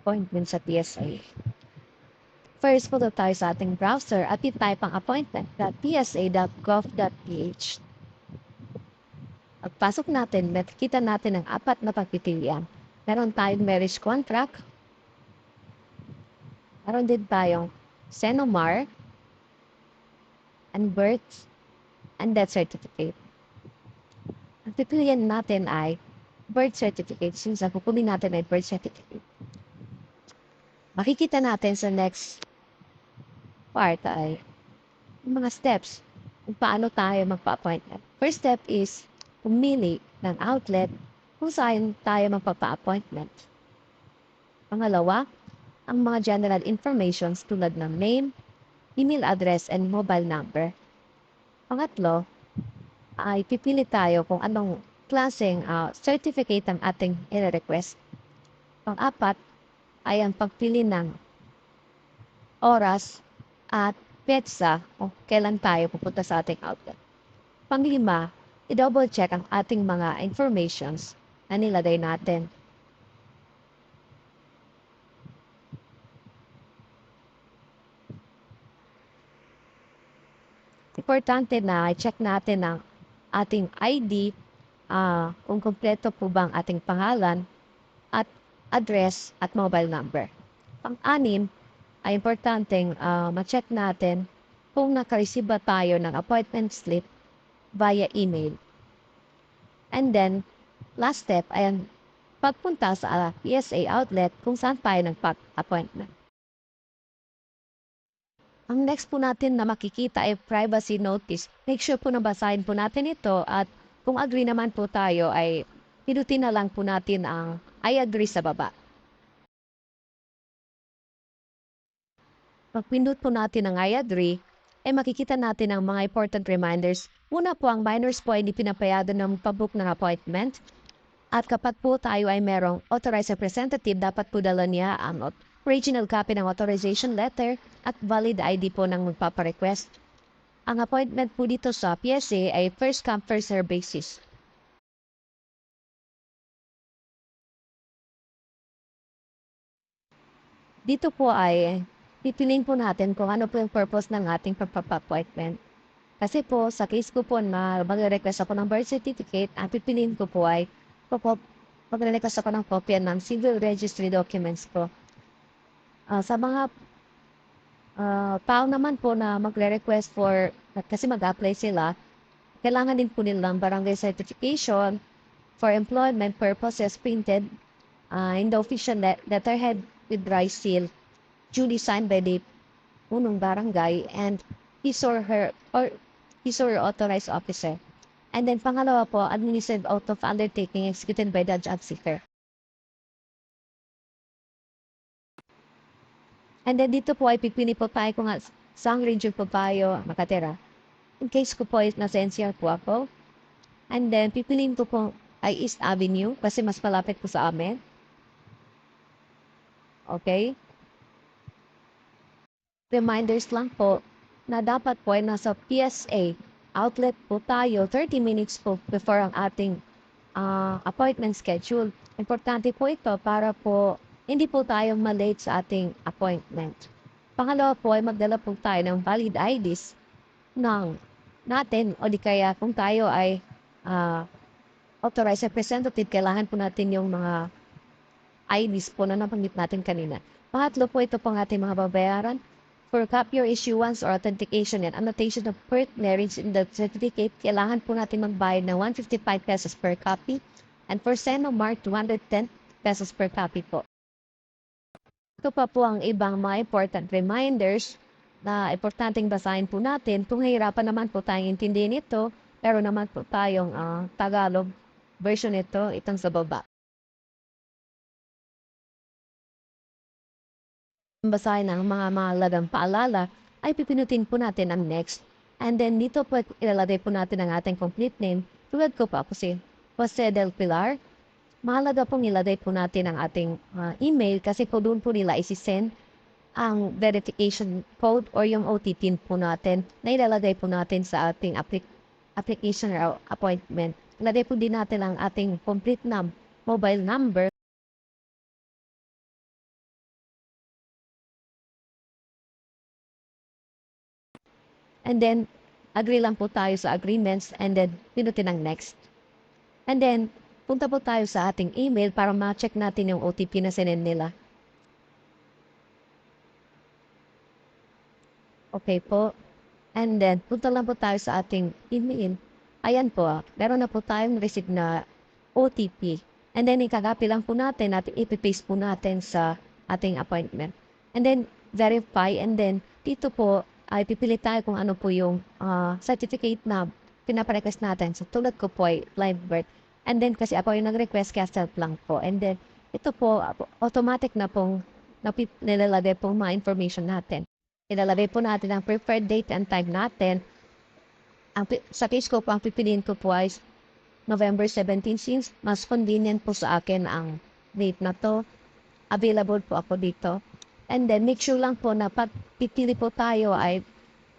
appointment sa PSA. First, punta tayo sa ating browser at i-type ang appointment.psa.gov.ph. Pagpasok natin, makikita natin ang apat na pagpipilian. Meron tayong marriage contract, meron din tayong Senomar, and birth, and death certificate. Ang pipilian natin ay birth certificate since ang kukunin natin ay birth certificate. Makikita natin sa next part ay yung mga steps kung paano tayo magpa-appointment. First step is pumili ng outlet kung saan tayo magpapa-appointment. Pangalawa, ang mga general informations tulad ng name, email address, and mobile number. Pangatlo, ay pipili tayo kung anong klaseng certificate ang ating i-request. Pang-apat ay ang pagpili ng oras at petsa o kailan tayo pupunta sa ating outlet. Panglima, i-double check ang ating mga informations na nilagay natin. Importante na i-check natin ang ating ID, kung kompleto po ba ang ating pangalan, at address at mobile number. Pang-anim, ay importanteng ma-check natin kung naka-receive ba tayo ng appointment slip via email. And then, last step ay ang pagpunta sa PSA outlet kung saan tayo nagpa-appointment. Ang next po natin na makikita ay privacy notice. Make sure po na basahin po natin ito at kung agree naman po tayo ay pinutin na lang po natin ang I agree sa baba. Pag pindot po natin ang I agree, ay makikita natin ang mga important reminders. Una po, ang minors po ay hindi pinapayagan ng pabook ng appointment. At kapag po tayo ay merong authorized representative, dapat po dala niya ang original copy ng authorization letter at valid ID po ng magpaparequest. Ang appointment po dito sa PSA ay first come first serve basis. Dito po ay pipiliin po natin kung ano po yung purpose ng ating pagpapa-appointment. Kasi po, sa case ko po na mag-request ako ng birth certificate, ang pipiliin ko po ay mag-request ako ng kopya ng civil registry documents ko. Sa mga tao naman po na magre-request for, kasi mag-apply sila, kailangan din po nilang barangay certification for employment purposes printed in the official letterhead with dry seal, duly signed by the punong barangay and his or her authorized officer. And then pangalawa po, administered out of undertaking executed by the job seeker. And then dito po ay pipili po tayo kung saan region po tayo makatira. In case ko po nasa NCR po ako. And then pipiliin ko po ay East Avenue kasi mas malapit po sa amin. Okay? Reminders lang po na dapat po ay nasa PSA outlet po tayo 30 minutes po before ang ating appointment schedule. Importante po ito para po hindi po tayo malate sa ating appointment. Pangalawa po ay magdala po tayo ng valid IDs ng natin o di kaya kung tayo ay authorized representative, kailangan po natin yung mga IDs po na nabanggit natin kanina. Pangatlo po, ito po ang ating mga babayaran. For copy or issuance or authentication and annotation of birth, marriage, and death certificate, kailangan po natin magbayad ng 155 pesos per copy. And for Senomar, 210 pesos per copy po. Ito pa po ang ibang mga important reminders na importanteng basahin po natin. Kung hihirapan naman po tayong intindihin ito, pero naman po tayong Tagalog version nito, itong sa baba. Basahin ang mga mahalagang paalala, ay pipinutin po natin ang next. And then dito po ilalagay po natin ang ating complete name. Tulad ko po ako si Jose Del Pilar. Mahalaga pong ilagay po natin ang ating email kasi po doon po nila isi-send ang verification code or yung OTP po natin na ilalagay po natin sa ating application or appointment. Ilagay po din natin ang ating complete mobile number And then, agree lang po tayo sa agreements and then pinutin ang next. And then, punta po tayo sa ating email para ma-check natin yung OTP na sinend nila. Okay po. And then, punta lang po tayo sa ating email. Ayan po, meron na po tayong receipt na OTP. And then, ikakapi lang po natin at ipipaste po natin sa ating appointment. And then, verify. And then, dito po, ay pipili tayo kung ano po yung certificate na pinaparequest natin. So, tulad ko po ay live birth. And then, kasi ako yung nag-request, kaya self lang po. And then, ito po, automatic na pong nilalagay pong mga information natin. Ilalagay po natin ang preferred date and time natin. Sa case ko po, ang pipiliin ko po ay November 17 since mas convenient po sa akin ang date na to. Available po ako dito. And then, make sure lang po na pag pipili po tayo ay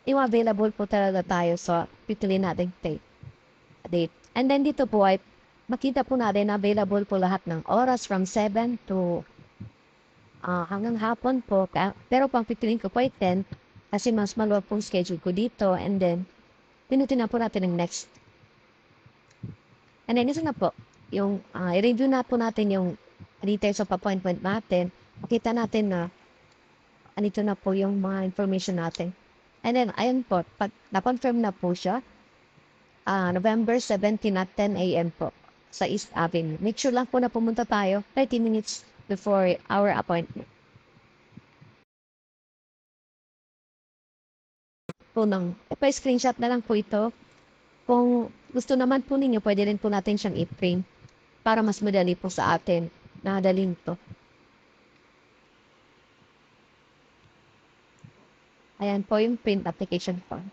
yung available po talaga tayo sa pipili natin date. And then, dito po ay makita po natin na available po lahat ng oras from 7 to hanggang hapon po. Pero pang pipiliin ko po ay 10 kasi mas maluwag pong schedule ko dito. And then, pinutin na po natin ang next. And then, isa na po, yung i-review na po natin yung details of appointment natin. Makita natin na anito na po yung mga information natin. And then, ayun po, pag na-confirm na po siya, November 17 at 10 a.m. po sa East Avenue. Make sure lang po na pumunta tayo 30 minutes before our appointment. Po ng, pa-screenshot na lang po ito. Kung gusto naman po ninyo, pwede rin po natin siyang i-print para mas madali po sa atin na dalhin to. Ayan po yung print application form.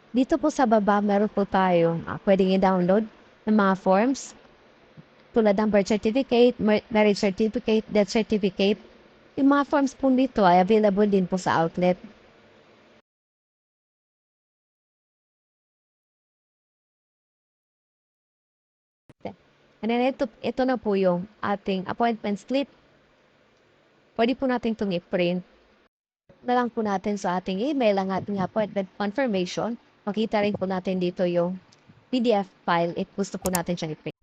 Dito po sa baba, meron po tayong pwedeng i-download ng mga forms tulad ng birth certificate, marriage certificate, death certificate. Yung mga forms po dito ay available din po sa outlet. And then ito na po yung ating appointment slip. Pwede po natin itong i-print. Na lang po natin sa ating email ang ating appointment confirmation. Makita rin po natin dito yung PDF file if gusto po natin siyang i-print.